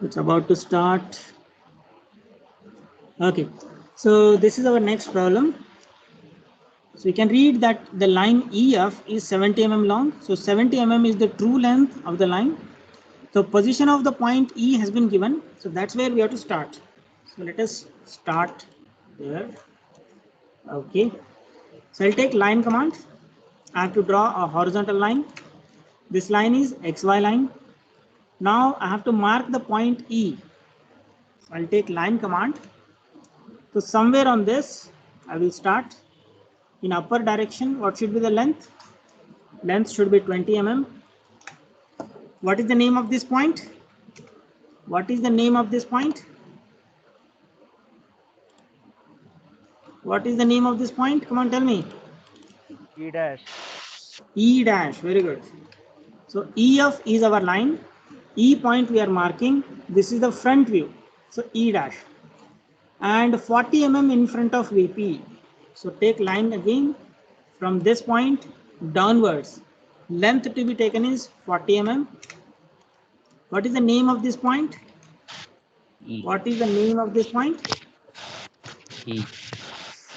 It's about to start. Okay, so this is our next problem. So we can read that the line EF is 70 mm long. So 70 mm is the true length of the line. So position of the point E has been given. So that's where we have to start. So let us start there. Okay. So I'll take line command. I have to draw a horizontal line. This line is XY line. Now I have to mark the point E. So I'll take line command. So somewhere on this, I will start. In upper direction, what should be the length? Length should be 20 mm. What is the name of this point? What is the name of this point? What is the name of this point? Come on, tell me. E dash. E dash, very good. So EF is our line. E point we are marking. This is the front view. So E dash. And 40 mm in front of VP. So take line again from this point downwards. Length to be taken is 40 mm. What is the name of this point? E. What is the name of this point? E.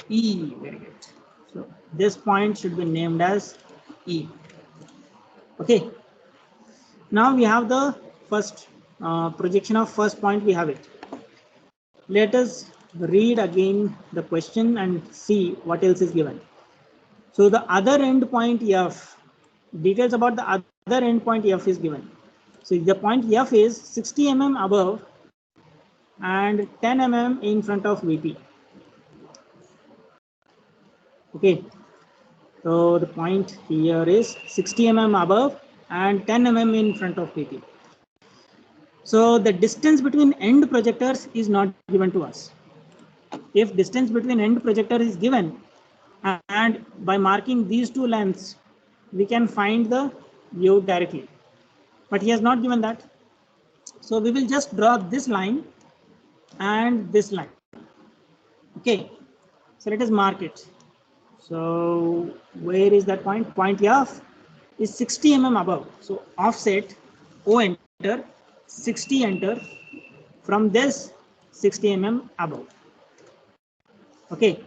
E, very good. So this point should be named as E. Okay. Now we have the first projection of first point, we have it. Let us read again the question and see what else is given. So the other end point F, details about the other end point F is given. So the point F is 60 mm above and 10 mm in front of VP. Okay, so the point here is 60 mm above and 10 mm in front of VP. So the distance between end projectors is not given to us. If distance between end projector is given, and by marking these two lengths, we can find the view directly. But he has not given that. So we will just draw this line and this line. Okay, so let us mark it. So where is that point? Point F is 60 mm above. So offset O enter, 60 enter, from this 60 mm above. Okay,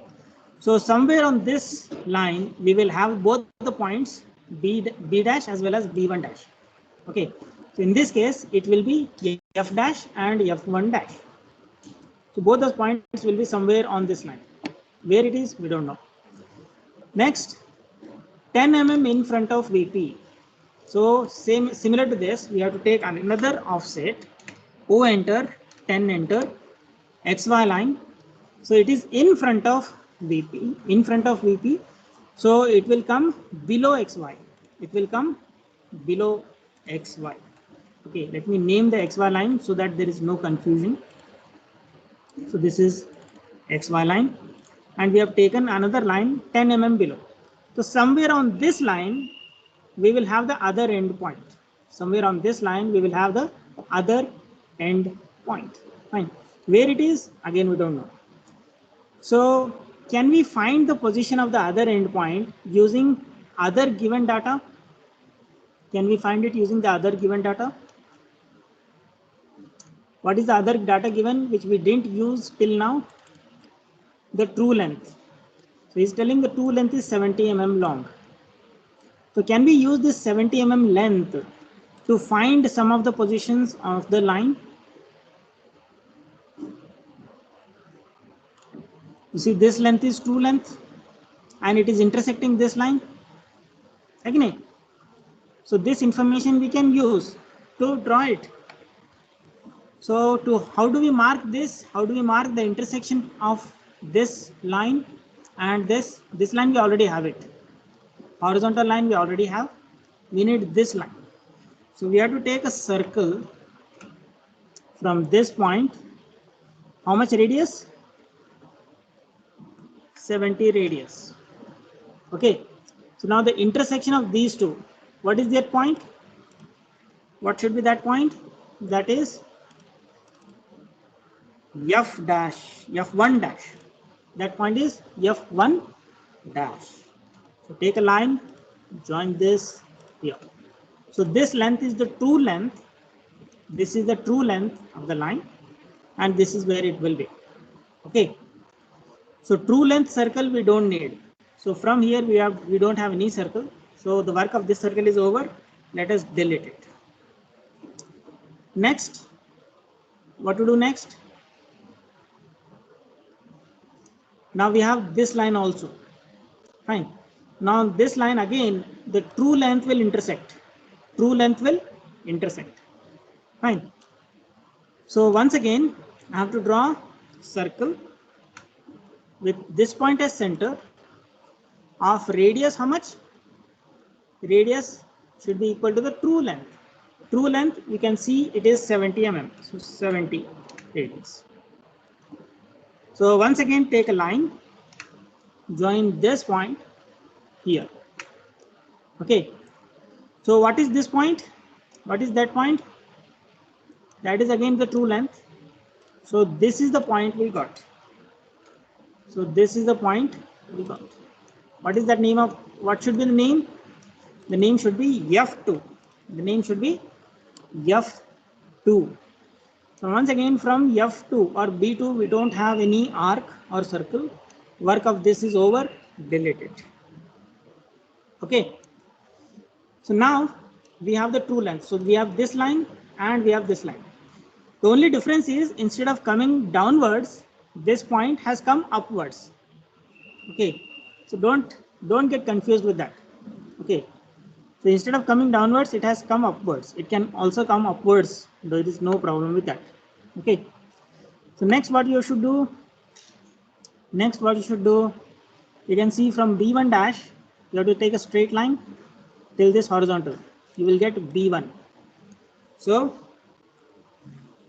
so somewhere on this line we will have both the points B dash as well as B1 dash. Okay, so in this case it will be F dash and F1 dash. So both those points will be somewhere on this line. Where it is, we don't know. Next, 10 mm in front of VP. So similar to this, we have to take another offset. O enter, 10 enter, XY line. So it is in front of VP, in front of VP. So it will come below XY. It will come below XY. Okay, let me name the XY line so that there is no confusion. So this is XY line, and we have taken another line 10 mm below. So somewhere on this line, we will have the other end point. Somewhere on this line, we will have the other end point. Fine. Where it is, again, we don't know. So can we find the position of the other end point using other given data? Can we find it using the other given data? What is the other data given which we didn't use till now? The true length. So he's telling the true length is 70 mm long. So can we use this 70 mm length to find some of the positions of the line? You see, this length is true length and it is intersecting this line. Again, so this information we can use to draw it. So how do we mark this? How do we mark the intersection of this line and this line? We already have it. Horizontal line we already have. We need this line. So we have to take a circle from this point. How much radius? 70 radius. Okay. So now the intersection of these two. What is that point? What should be that point? That is F dash, F1 dash. That point is F1 dash. So take a line, join this here. So this length is the true length This is the true length of the line, and this is where it will be. Okay. So true length circle we don't need. So from here we don't have any circle. So the work of this circle is over. Let us delete it. Next, what to do next? Now we have this line also. Fine. Now this line again, the true length will intersect. True length will intersect. Fine. So once again, I have to draw circle with this point as center of radius. How much? Radius should be equal to the true length. True length, we can see it is 70 mm. So 70 radius. So once again, take a line, join this point here. Okay. So what is this point? What is that point? That is again the true length. So this is the point we got. So this is the point we got. What is that name of, what should be the name? The name should be F2. The name should be F2. So once again, from F2 or B2, we don't have any arc or circle. Work of this is over, delete it. Okay. So now we have the true length. So we have this line and we have this line. The only difference is instead of coming downwards, this point has come upwards. Okay. So don't get confused with that. Okay. So instead of coming downwards, it has come upwards. It can also come upwards. There is no problem with that. Okay. So next what you should do, you can see from B1 dash, you have to take a straight line till this horizontal. You will get B1. So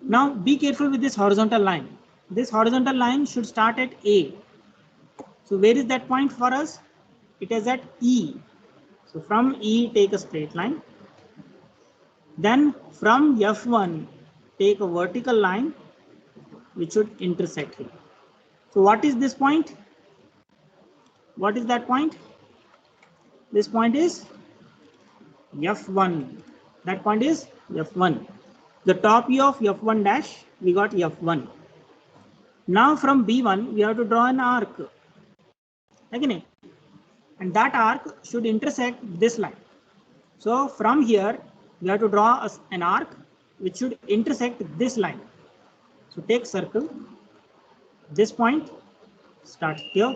now be careful with this horizontal line. This horizontal line should start at A. So where is that point for us? It is at E. So from E, take a straight line. Then from F1, take a vertical line which should intersect here. So what is this point? What is that point? This point is F1. That point is F1. The top view of F1 dash, we got F1. Now from B1, we have to draw an arc. Again, and that arc should intersect this line. So from here, we have to draw an arc which should intersect this line. So take circle, this point starts here,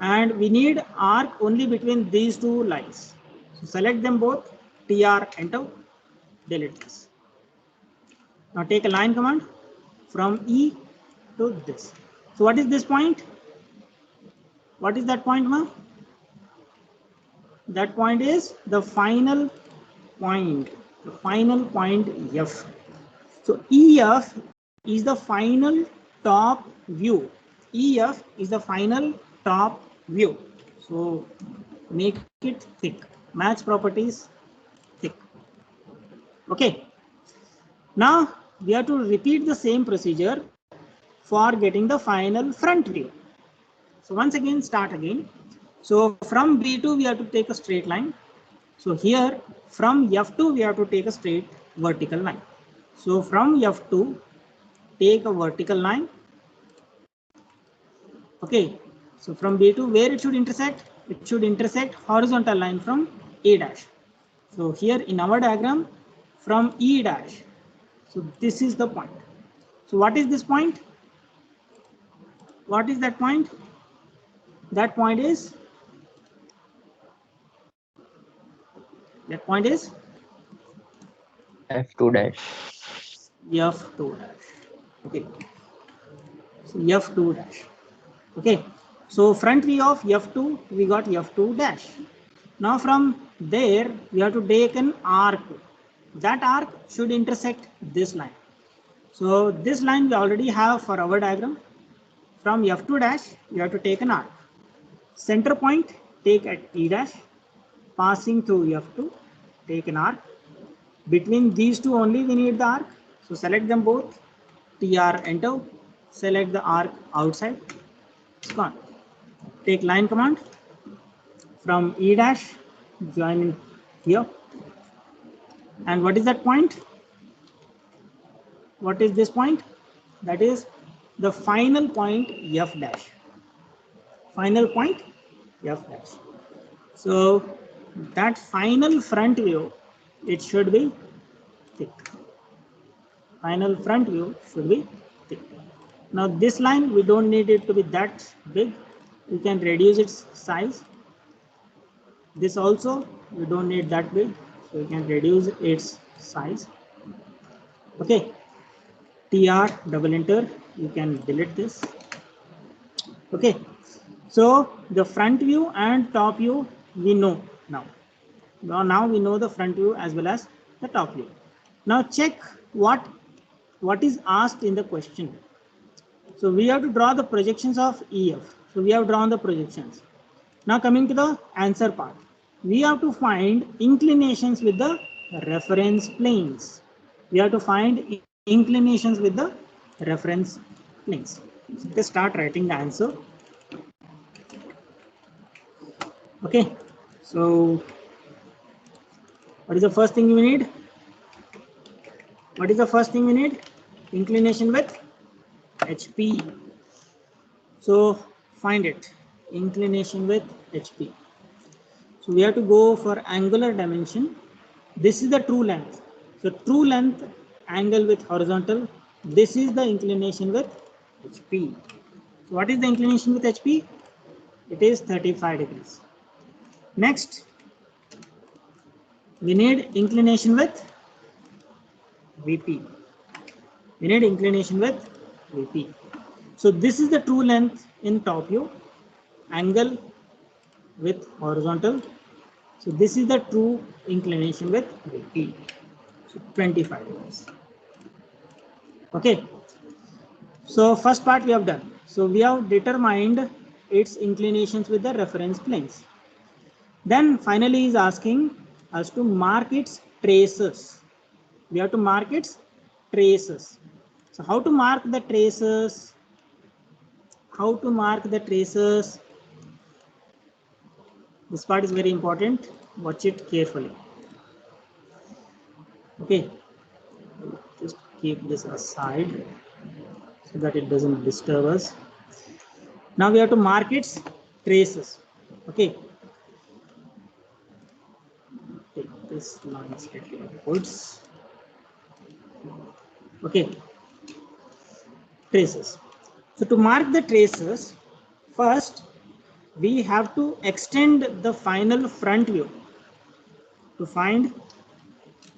and we need arc only between these two lines. So select them both, TR, enter, delete this. Now take a line command from E to this. So what is this point? What is that point, ma? That point is the final point, F. So EF is the final top view. EF is the final top view. So make it thick. Match properties thick. Okay. Now we have to repeat the same procedure for getting the final front view. So once again, start again. So from B2, we have to take a straight line. So here from F2, we have to take a straight vertical line. So from F2, take a vertical line. Okay. So from B2, where it should intersect? It should intersect horizontal line from A dash. So here in our diagram, from E dash. So this is the point. So what is this point? What is that point? That point is F2 dash. F2 dash. Okay. So F2 dash. Okay. So front view of F2, we got F2 dash. Now from there, we have to take an arc. That arc should intersect this line. So this line we already have for our diagram. From F2 dash, you have to take an arc. Center point, take at E dash. Passing through F2, take an arc. Between these two only we need the arc. So select them both. TR, enter. Select the arc outside. It's gone. Take line command. From E dash, join in here. And what is that point? What is this point? That is the final point f dash. Final point f dash. So that final front view, it should be thick. Final front view should be thick. Now this line, we don't need it to be that big. We can reduce its size. This also, we don't need that big. So we can reduce its size. Okay. TR double enter, you can delete this. Okay. So the front view and top view, we know now. Now we know the front view as well as the top view. Now check what is asked in the question. So we have to draw the projections of EF. So we have drawn the projections. Now coming to the answer part. We have to find inclinations with the reference planes. We have to find inclinations with the reference planes. So let's start writing the answer. Okay. So what is the first thing we need? What is the first thing we need? Inclination with HP. So find it. Inclination with HP. So we have to go for angular dimension. This is the true length. So true length angle with horizontal. This is the inclination with HP. So what is the inclination with HP? It is 35 degrees. Next, we need inclination with VP. We need inclination with VP. So this is the true length in top view, angle with horizontal. So this is the true inclination with VP. So 25 degrees. Okay. So first part we have done. So we have determined its inclinations with the reference planes. Then finally is asking us to mark its traces. We have to mark its traces. So how to mark the traces? How to mark the traces? This part is very important. Watch it carefully. Okay. Just keep this aside so that it doesn't disturb us. Now we have to mark its traces. Okay. Take this line slightly upwards. Okay. Traces. So to mark the traces, first we have to extend the final front view. To find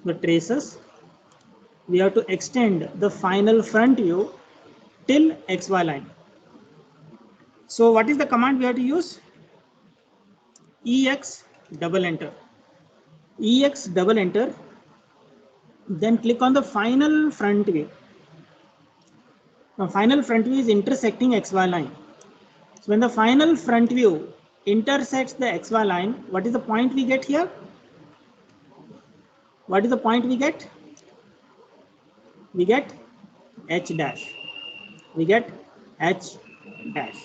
the traces, we have to extend the final front view till XY line. So what is the command we have to use? EX double enter. EX double enter. Then click on the final front view. Now final front view is intersecting XY line. So when the final front view intersects the XY line, what is the point we get here? What is the point we get? We get H dash. We get H dash.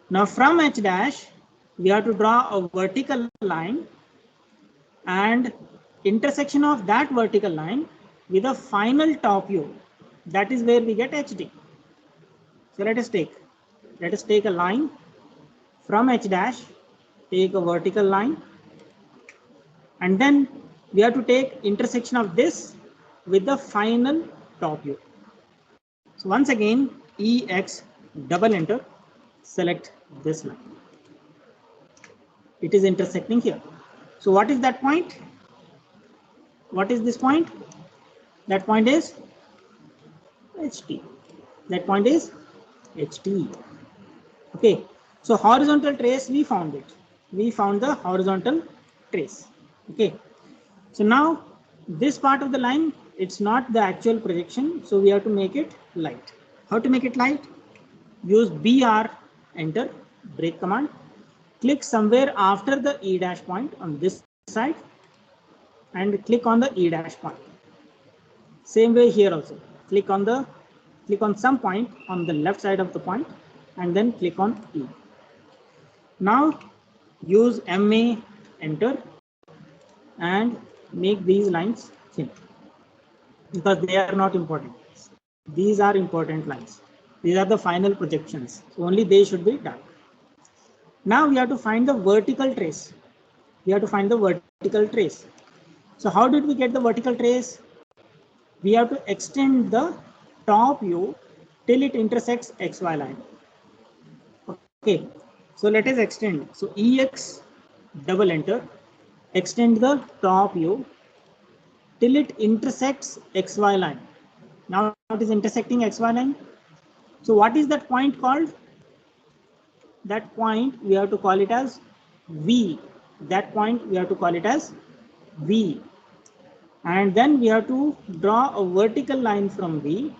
Now from H dash, we have to draw a vertical line and intersection of that vertical line with a final top view. That is where we get HD. So let us take a line from H dash, take a vertical line, and then we have to take intersection of this with the final top view. So once again, EX double enter, select this line. It is intersecting here. So what is that point? What is this point? That point is HT. That point is HT. Okay. So horizontal trace, we found it. We found the horizontal trace. Okay. So now this part of the line, it's not the actual projection. So we have to make it light. How to make it light? Use BR, enter, break command. Click somewhere after the E dash point on this side and click on the E dash point. Same way here also. Click on some point on the left side of the point and then click on E. Now use MA, enter, and make these lines thin because they are not important. These are important lines. These are the final projections. So only they should be dark. Now we have to find the vertical trace. We have to find the vertical trace. So how did we get the vertical trace? We have to extend the top view till it intersects XY line. Okay, so let us extend. So EX double enter, extend the top view till it intersects XY line. Now it is intersecting XY line. So what is that point called? That point we have to call it as V. That point we have to call it as V. And then we have to draw a vertical line from V,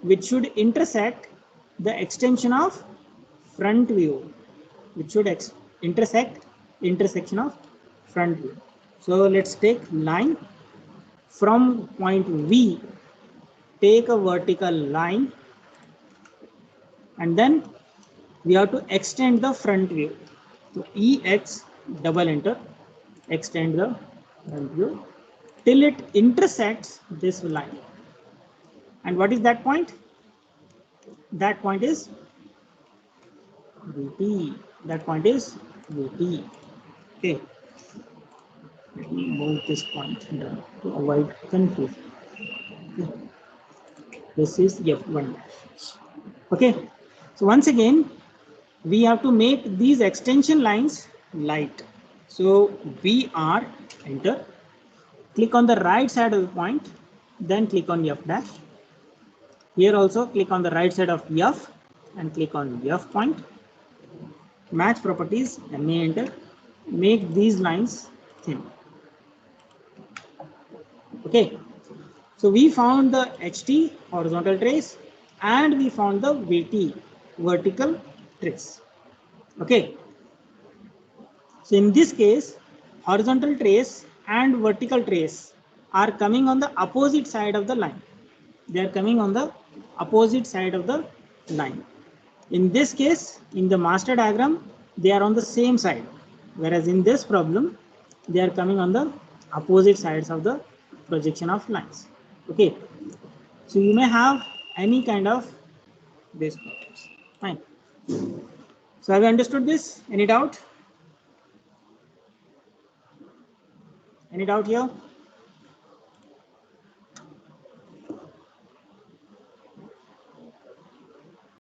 which should intersect the extension of front view, which should intersect intersection of front view. So let's take line from point V, take a vertical line, and then we have to extend the front view. So EX double enter, extend the front view till it intersects this line. And what is that point? That point is VT. That point is VT. Okay. Let me move this point down to avoid confusion. Okay. This is F1 dash. Okay. So once again, we have to make these extension lines light. So VR, enter. Click on the right side of the point, then click on F dash. Here also click on the right side of F and click on F point. Match properties, MA enter. Make these lines thin. Okay. So we found the HT horizontal trace and we found the VT vertical trace. Okay. So in this case, horizontal trace and vertical trace are coming on the opposite side of the line. They are coming on the opposite side of the line. In this case, in the master diagram, they are on the same side. Whereas in this problem, they are coming on the opposite sides of the projection of lines. Okay. So you may have any kind of these problems. Fine. So have you understood this? Any doubt? Any doubt here?